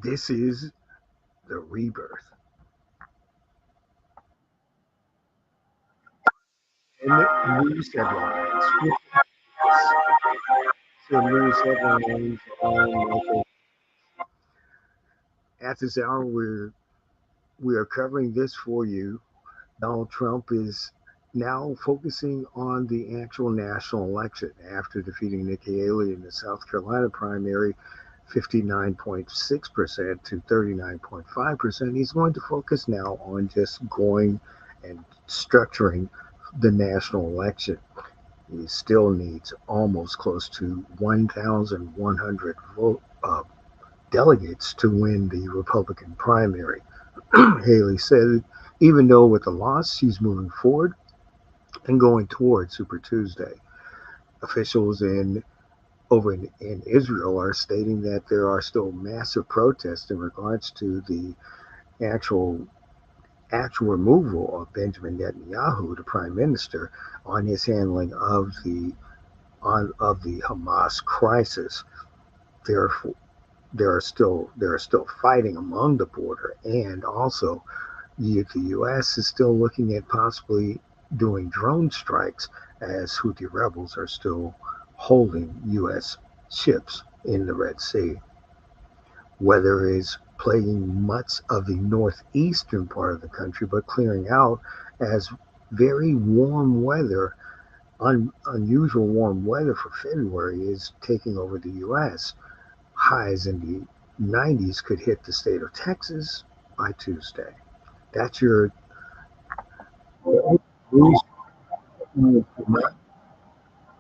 This is the rebirth. And news headlines. So news headlines on local. At this hour, we are covering this for you. Donald Trump is now focusing on the actual national election after defeating Nikki Haley in the South Carolina primary 59.6% to 39.5%. He's going to focus now on just going and structuring the national election. He still needs almost close to 1,100 delegates to win the Republican primary. Haley said, even though with the loss, she's moving forward and going toward Super Tuesday. Officials over in Israel are stating that there are still massive protests in regards to the actual removal of Benjamin Netanyahu, the prime minister, on his handling of the Hamas crisis. Therefore, there are still fighting among the border, and also the U.S. is still looking at possibly doing drone strikes as Houthi rebels are still holding U.S. ships in the Red Sea. Weather is plaguing much of the northeastern part of the country, but clearing out as very warm weather, unusual warm weather for February is taking over the U.S. Highs in the 90s could hit the state of Texas by Tuesday. That's your news.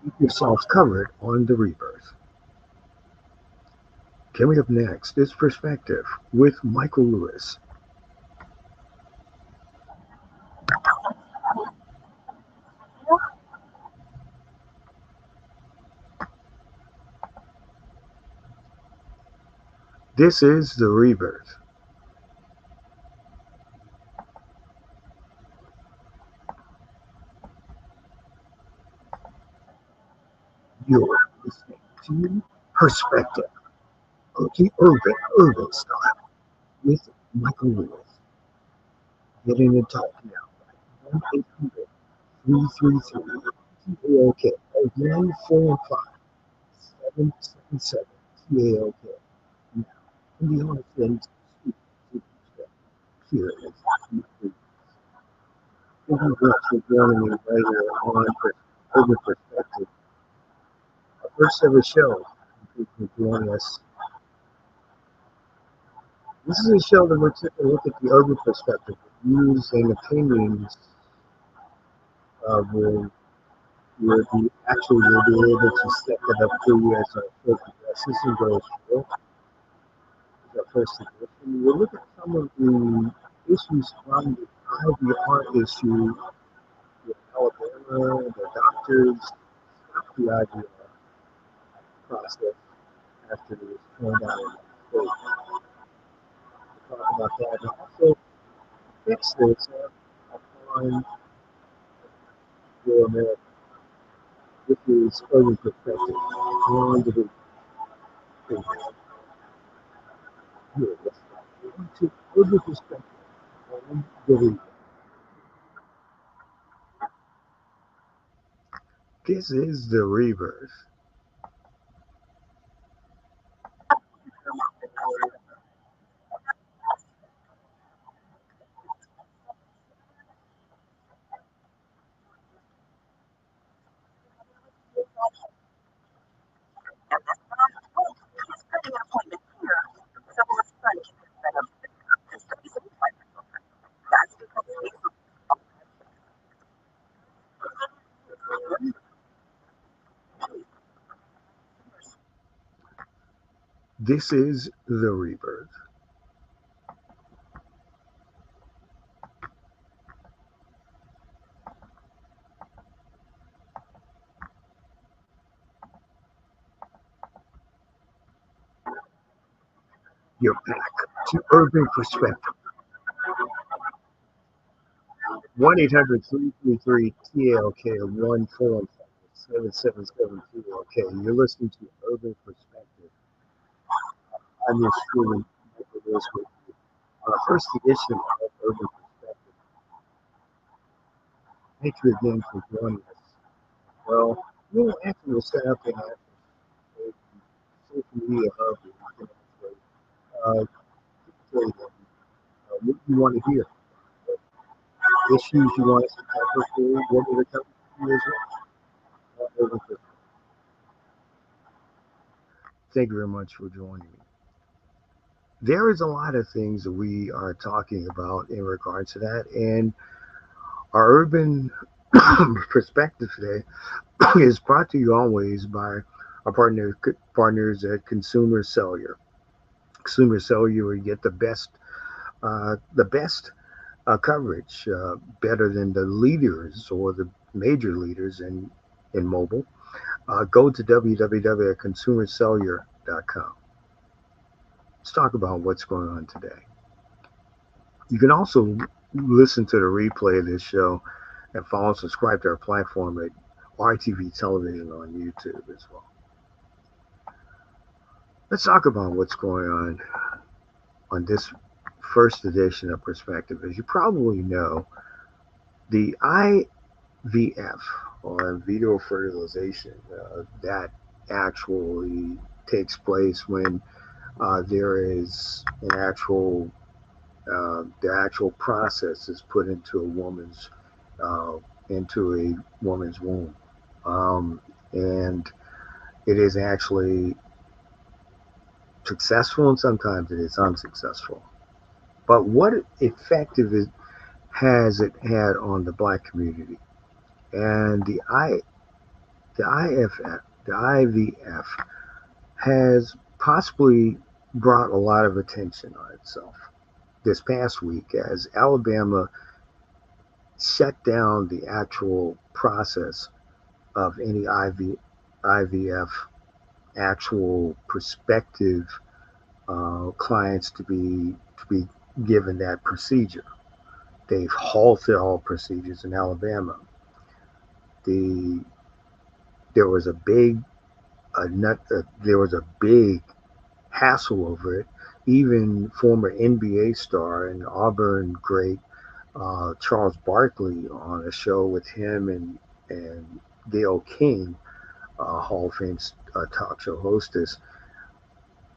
Keep yourself covered on the rebirth. Coming up next is Perspective with Michael Lewis. This is the rebirth. You're listening to Perspective, the urban style with Michael Lewis. Get in and talk now. 1-800-333-TAOK. 1-415-777 TAOK. Now, in the honest things, here is Michael. Thank you for joining me right here on Urban Perspective. Our first ever show. Thank you for joining us. This is a show that we're taking a look at the urban perspective, views and opinions you'll be able to step it up to you as our first progresses and goes through. As our first edition, we'll look at some of the issues from the IVR issue with Alabama, the doctors, stopped the IVR process after it was thrown out of the state. We'll talk about that and also fix this upon your America. This is urban perspective on the here. To urban perspective on the This is the rebirth. This is the rebirth. You're back to Urban Perspective. 1-800-333-TALK or 1-415-777-TALK. You're listening to Urban Perspective. I'm your student, this with our first edition of Urban Perspective. Thank you again for joining us. Well, after we set up in our social media hub, we can actually say that, what you want to hear, issues you want us to cover for, what we're covering for you as well. Thank you very much for joining me. There is a lot of things that we are talking about in regards to that, and our urban perspective today is brought to you always by our partners at Consumer Cellular. Consumer Cellular, you get the best coverage, better than the leaders or the major leaders in mobile. Go to www.consumercellular.com. Let's talk about what's going on today. You can also listen to the replay of this show and follow and subscribe to our platform at RTV Television on YouTube as well. Let's talk about what's going on this first edition of Perspective. As you probably know, the IVF, or video fertilization, that actually takes place when there is the actual process is put uh, into a woman's womb, and it is actually successful, and sometimes it is unsuccessful. But what has it had on the black community? And the IVF has possibly brought a lot of attention on itself this past week as Alabama shut down the actual process of any IVF actual prospective clients to be given that procedure. They've halted all procedures in Alabama. The there was a big there was a big hassle over it. Even former NBA star and Auburn great Charles Barkley on a show with him and Gayle King, Hall of Fame talk show hostess,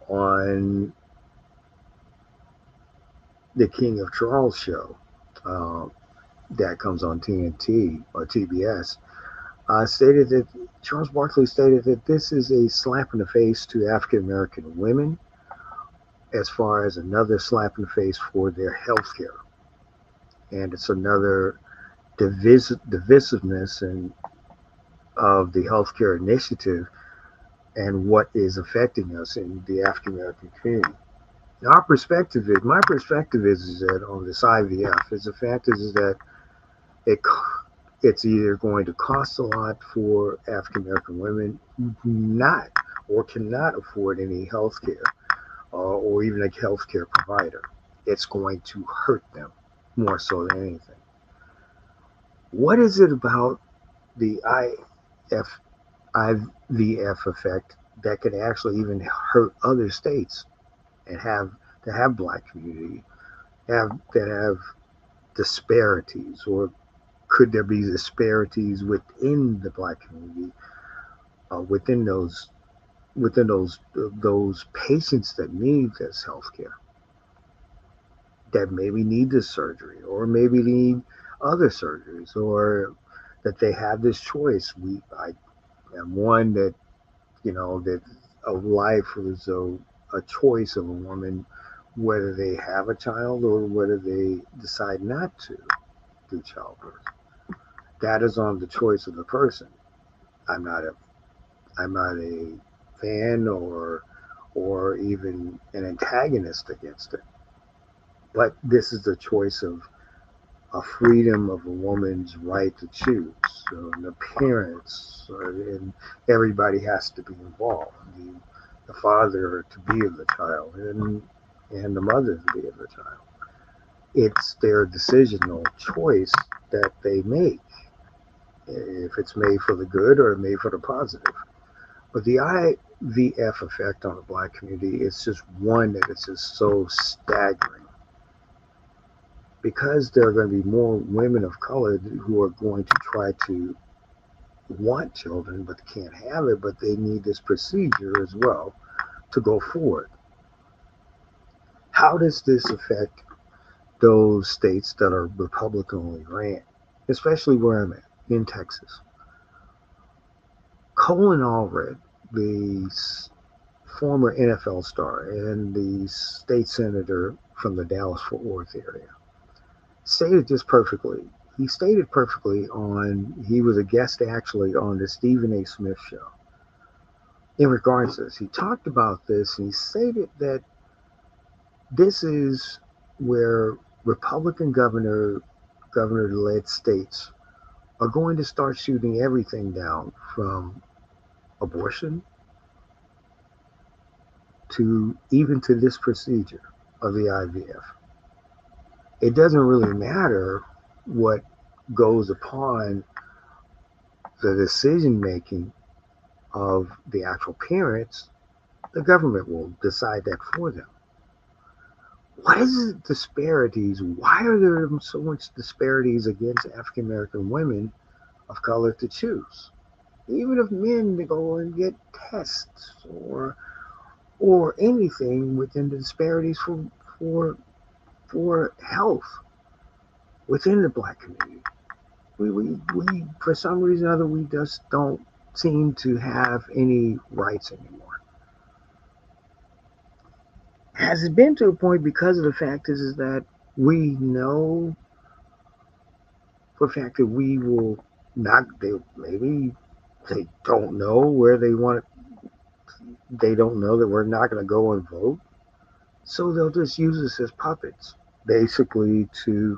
on the King of Charles show uh, that comes on TNT or TBS. Stated that Charles Barkley stated that this is a slap in the face to African American women, as far as another slap in the face for their health care. And it's another divisiveness of the healthcare initiative and what is affecting us in the African American community. Now, my perspective is that on this IVF is the fact is that it it's either going to cost a lot for African American women who do not or cannot afford any health care or even a health care provider. It's going to hurt them more so than anything. What is it about the IF, IVF effect that could actually even hurt other states and have black community have disparities, or could there be disparities within the black community, within those patients that need this health care, that maybe need this surgery or maybe need other surgeries, or that they have this choice. I am one that, that a life is a choice of a woman, whether they have a child or whether they decide not to do childbirth. That is on the choice of the person. I'm not a I'm not a fan or even an antagonist against it. But this is the choice of a freedom of a woman's right to choose. So the parents and everybody has to be involved. The father to be of the child and the mother to be of the child. It's their decisional choice that they make, if it's made for the good or made for the positive. But the VF effect on the black community is just one that is just so staggering because there are going to be more women of color who are going to try to want children but can't have it, but they need this procedure as well to go forward. How does this affect those states that are Republicanly ran, especially where I'm at in Texas? Colin Allred, the former NFL star and the state senator from the Dallas Fort Worth area, stated this perfectly. He stated perfectly he was a guest actually on the Stephen A. Smith show. In regards to this, he talked about this and he stated that this is where Republican governor-led states are going to start shooting everything down from abortion to even to this procedure of the IVF. It doesn't really matter what goes upon the decision making of the actual parents, the government will decide that for them. What is the disparities? Why are there so much disparities against African American women of color to choose? Even if men to go and get tests or anything within the disparities for for health within the black community. We for some reason or other we just don't seem to have any rights anymore. Has it been to a point because of the fact is that we know for a fact that we will not they maybe they don't know where they want they don't know that we're not going to go and vote, so they'll just use us as puppets basically to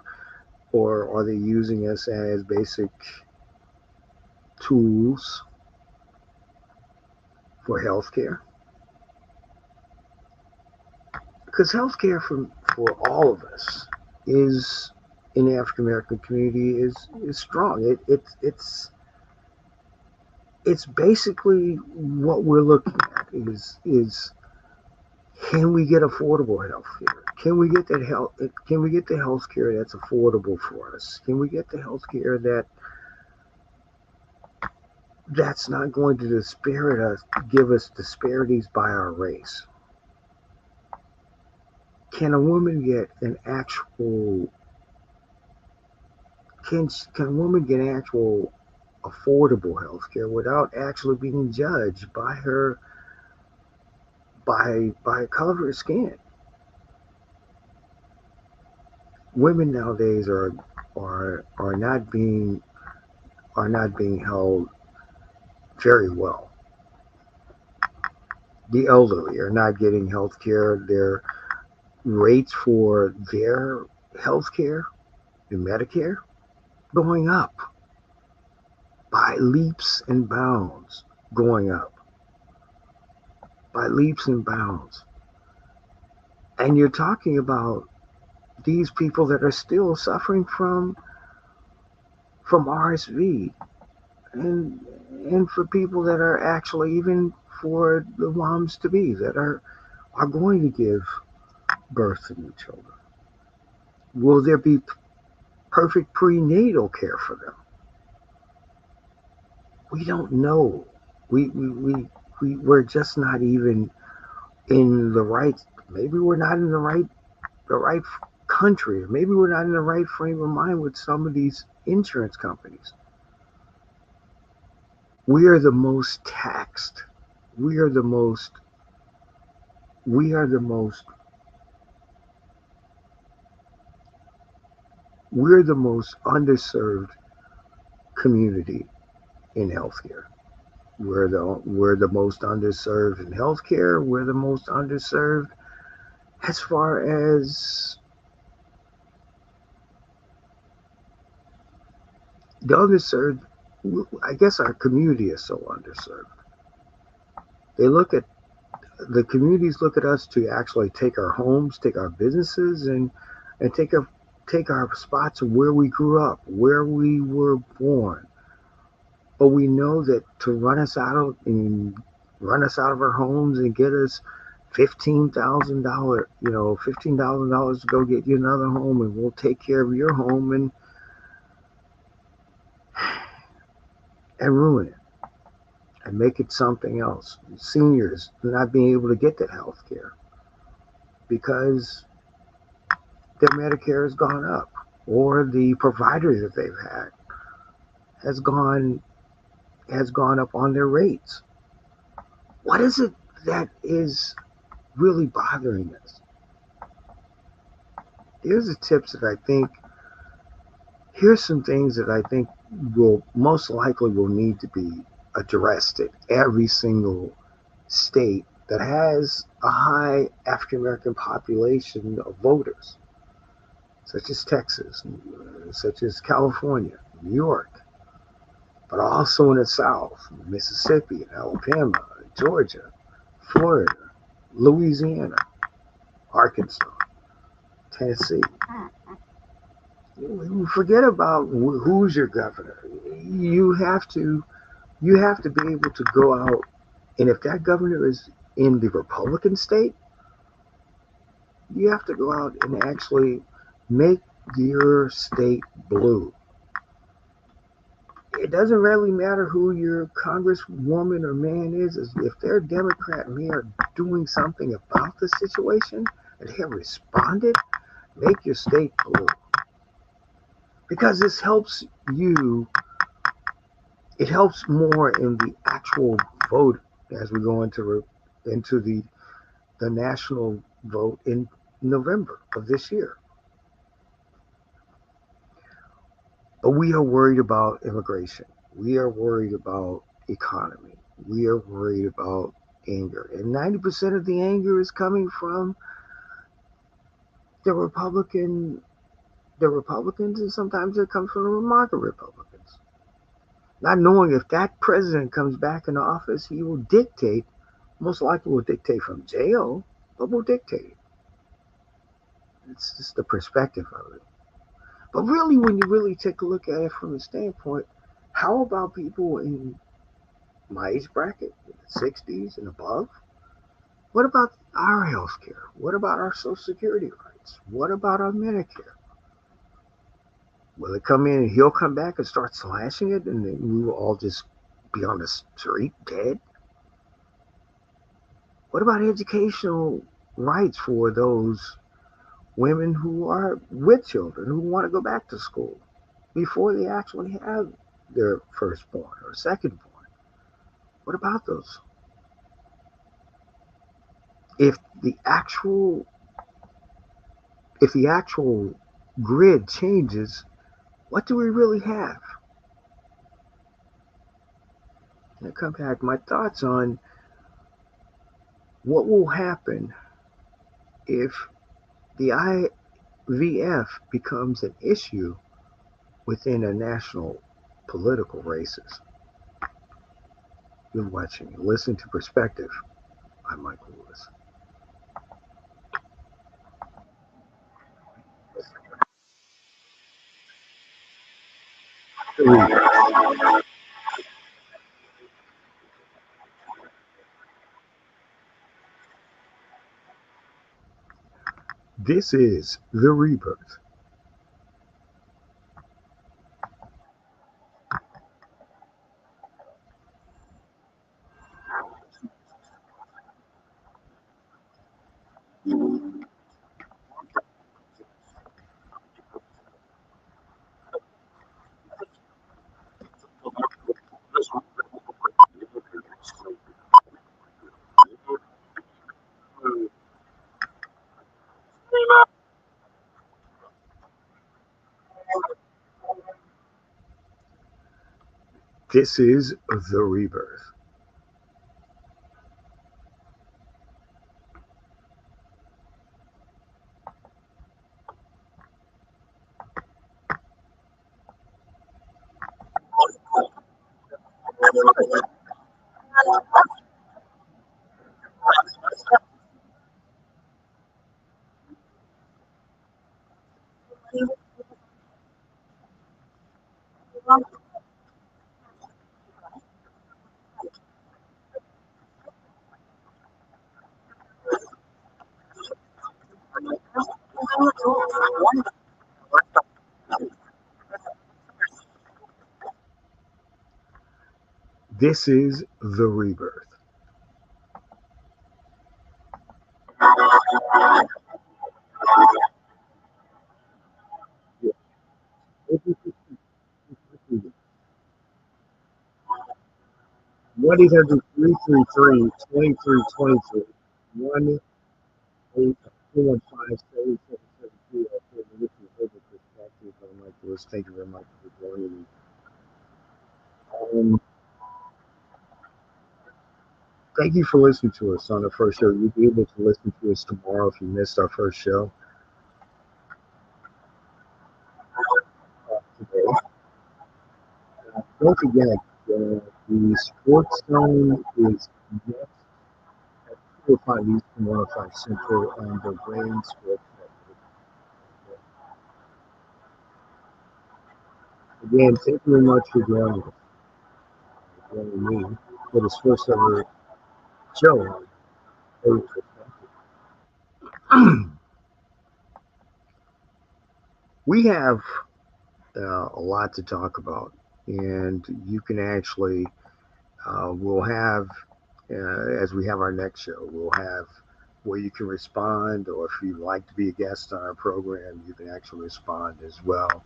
or are they using us as basic tools for healthcare? Because healthcare for all of us is in the African American community is strong. It's basically what we're looking at is can we get affordable health care? Can we get the health care that's affordable for us? Can we get the health care that's not going to give us disparities by our race? Can a woman get an actual can a woman get actual affordable health care without actually being judged by her by color of her skin? Women nowadays are not being held very well. The elderly are not getting health care. Their rates for their health care, the Medicare, going up by leaps and bounds, going up by leaps and bounds. And you're talking about these people that are still suffering from RSV and for people that are actually even for the moms to be that are going to give birth to new children. Will there be perfect prenatal care for them? We don't know. We're just not even in the right. Maybe we're not in the right country. Maybe we're not in the right frame of mind with some of these insurance companies. We are the most taxed. We are the most. We are the most. We're the most underserved community in healthcare. We're the most underserved in healthcare. We're the most underserved as far as the underserved. I guess our community is so underserved. They look at the communities look at us to actually take our homes, take our businesses, and take our spots of where we grew up, where we were born. But we know that to run us out and run us out of our homes and get us $15,000, $15,000 to go get you another home, and we'll take care of your home and ruin it and make it something else. Seniors not being able to get that health care because their Medicare has gone up or the provider that they've had has gone has gone up on their rates. What is it that is really bothering us? Here's the tips that I think here's some things that I think will most likely will need to be addressed at every single state that has a high African American population of voters, such as Texas, such as California, New York, but also in the South, Mississippi, Alabama, Georgia, Florida, Louisiana, Arkansas, Tennessee. Forget about who's your governor. You have to you have to be able to go out, and if that governor is in the Republican state, you have to go out and actually make your state blue. It doesn't really matter who your congresswoman or man is if they're a Democrat and they are doing something about the situation and they have responded, make your state blue. Because this helps you, it helps more in the actual vote as we go into the national vote in November of this year. But we are worried about immigration. We are worried about economy. We are worried about anger. And 90% of the anger is coming from the Republican the Republicans, and sometimes it comes from the market Republicans. Not knowing if that president comes back in office, he will dictate, most likely will dictate from jail, but will dictate. It's just the perspective of it. But really, when you really take a look at it from the standpoint, how about people in my age bracket, in the 60s and above? What about our health care? What about our Social Security rights? What about our Medicare? Will it come in and he'll come back and start slashing it and then we will all just be on the street dead? What about educational rights for those women who are with children who want to go back to school before they actually have their firstborn or secondborn? What about those? If the actual if the actual grid changes, what do we really have? And I come back my thoughts on what will happen if the IVF becomes an issue within a national political races. You're watching, listen to Perspective. I'm Michael Lewis. This is The Rebirth. This is The Rebirth. This is the rebirth. What is it? 333 1 8 215 This is Herbert Perspective. I'm Mike Lewis. Thank you very much for joining me. Thank you for listening to us on the first show. You'll be able to listen to us tomorrow if you missed our first show today. Don't forget, the Sports Zone is next at 205 Eastern, 105 Central on the Brain Sports Network. Again, thank you very much for joining us, joining me for this first ever show on Herbert Perspective. We have a lot to talk about, and you can actually, we'll have, as we have our next show, we'll have where you can respond, or if you'd like to be a guest on our program, you can actually respond as well.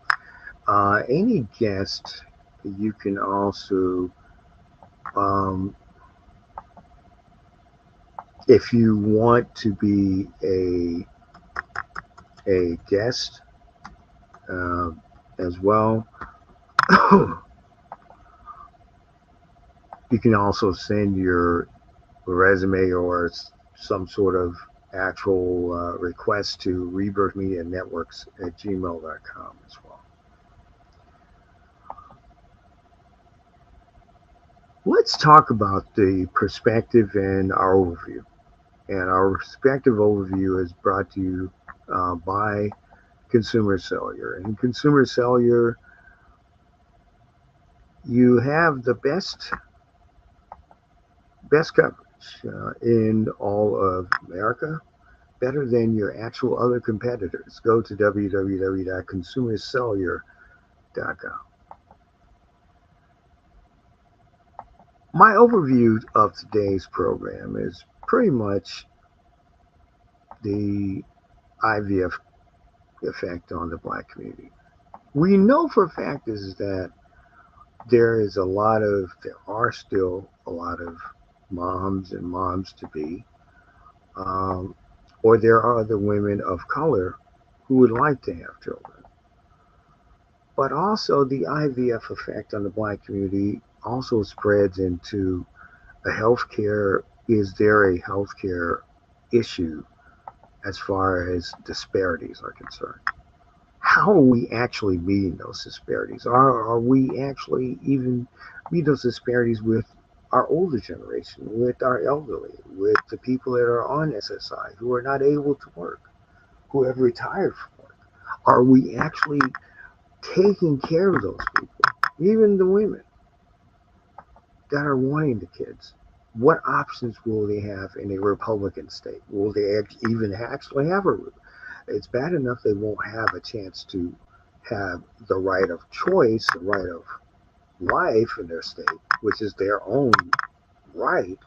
Any guest, you can also, um, if you want to be a guest uh, as well, you can also send your resume or some sort of actual request to rebirthmedianetworks@gmail.com as well. Let's talk about the perspective and our overview. And our perspective overview is brought to you by Consumer Cellular. And Consumer Cellular, you have the best coverage in all of America, better than your actual other competitors. Go to www.consumercellular.com. My overview of today's program is pretty much the IVF effect on the black community. We know for a fact is that there are still a lot of moms and moms to be, um, or there are other women of color who would like to have children. But also the IVF effect on the black community also spreads into a healthcare. Is there a healthcare issue as far as disparities are concerned? How are we actually meeting those disparities? Are we actually even meet those disparities with our older generation, with our elderly, with the people that are on SSI who are not able to work, who have retired from work? Are we actually taking care of those people, even the women that are wanting the kids? What options will they have in a Republican state? Will they even actually have a? It's bad enough they won't have a chance to have the right of choice, the right of life in their state, which is their own right,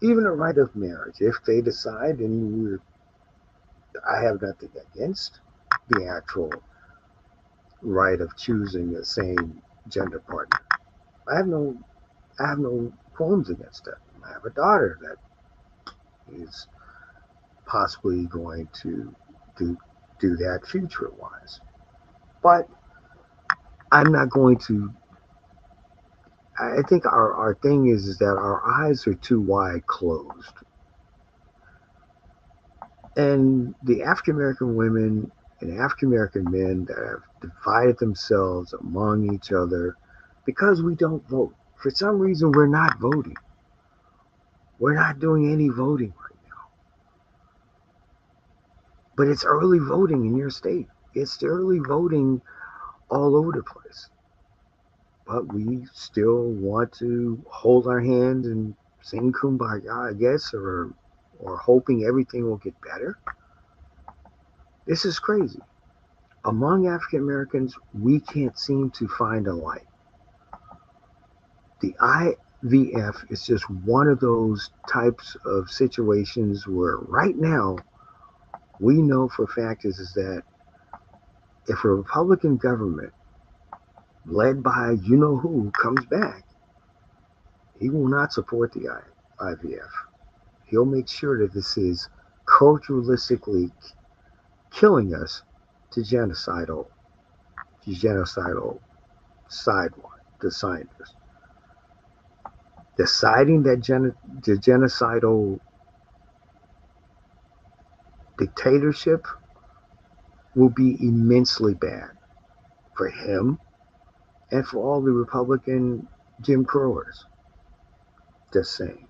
even a right of marriage. If they decide, and I have nothing against the actual right of choosing the same gender partner. I have no, I have no qualms against that. I have a daughter that is possibly going to do do that future wise, but I'm not going to. I think our thing is that our eyes are too wide closed. And the African American women and African American men that have divided themselves among each other because we don't vote. For some reason, we're not voting. We're not doing any voting right now. But it's early voting in your state. It's early voting all over the place. But we still want to hold our hands and sing kumbaya, I guess, or hoping everything will get better. This is crazy. Among African Americans, we can't seem to find a light. The IVF is just one of those types of situations where right now we know for a fact is that if a Republican government led by you know who comes back, he will not support the IVF. He'll make sure that this is culturalistically killing us to genocidal sidewalk, the scientists. Deciding that the genocidal dictatorship will be immensely bad for him and for all the Republican Jim Crowers. Just saying.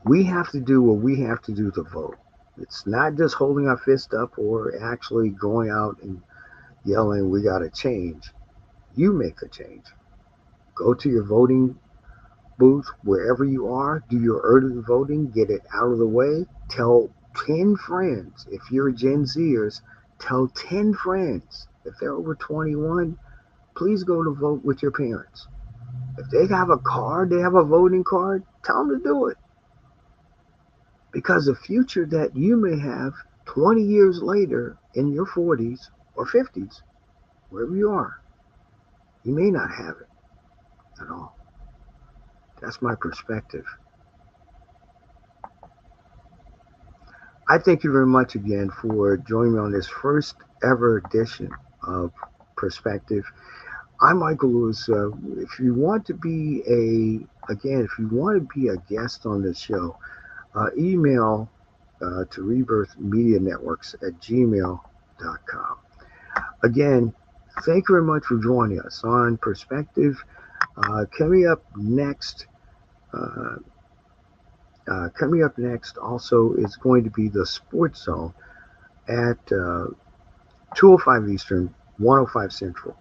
We have to do what we have to do to vote. It's not just holding our fist up or actually going out and yelling, we got to change. You make the change. Go to your voting booth wherever you are, do your early voting, get it out of the way. Tell 10 friends. If you're Gen Zers, tell 10 friends. If they're over 21, please go to vote with your parents. If they have a card, they have a voting card, tell them to do it. Because the future that you may have 20 years later in your 40s or 50s, wherever you are, you may not have it at all. That's my perspective. I thank you very much again for joining me on this first ever edition of Perspective. I'm Michael Lewis. If you want to be if you want to be a guest on this show, email to rebirthmedianetworks@gmail.com. Again, thank you very much for joining us on Perspective. Coming up next, uh, also is going to be the Sports Zone at 2:05 Eastern, 1:05 Central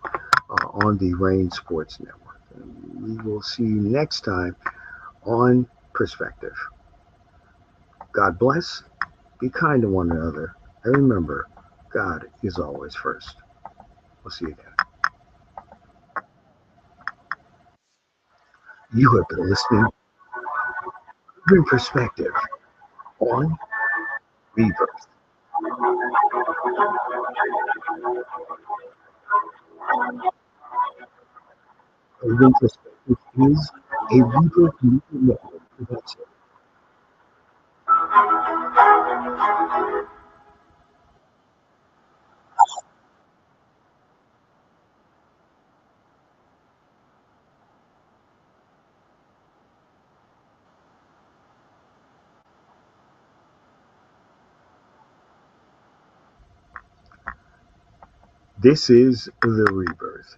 on the Rain Sports Network. And we will see you next time on Perspective. God bless. Be kind to one another. And remember, God is always first. We'll see you again. You have been listening to Perspective on Rebirth. Urban Perspective is a Rebirth Media Network production. This is The Rebirth.